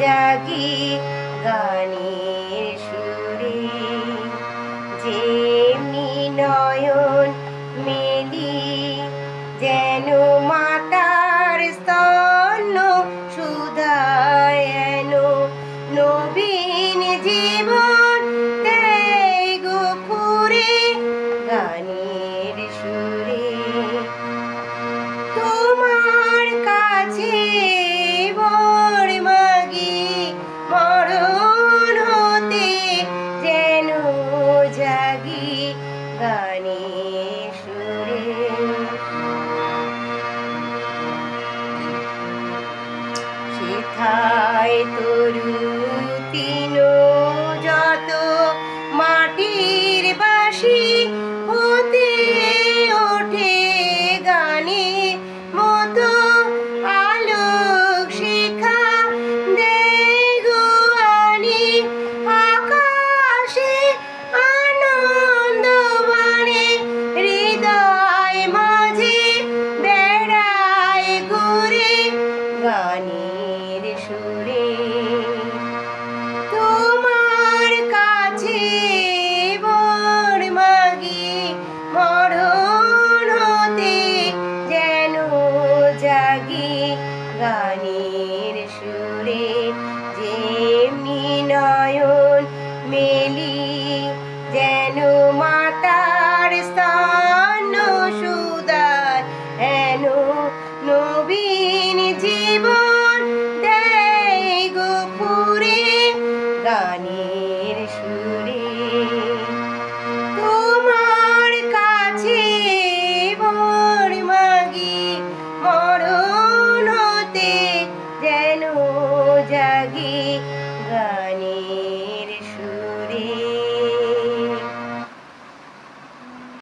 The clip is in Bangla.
জাগি গানের সুরে। যেমনি নয়ন মেলি যেন মাতার স্তন্য সুধায় এনো, নবীন জীবন দেয় গো ফুরে গানের সুরে। তোমার কাছে বর মাগি মরণ হতে যেন জাগি গানের সুরে। সেথায় তরু তিন যত মাটির বাঁশি হতে ওঠে গানে মতো আলোক শিখা দেগুয়ানি। আকাশে আনন্দ বাণে হৃদয় মাঝে বেড়ায় ঘুরে গানের সুরে। তোমার কাছে বর মাগি মরণ হতে যেন জাগি গানের সুরে।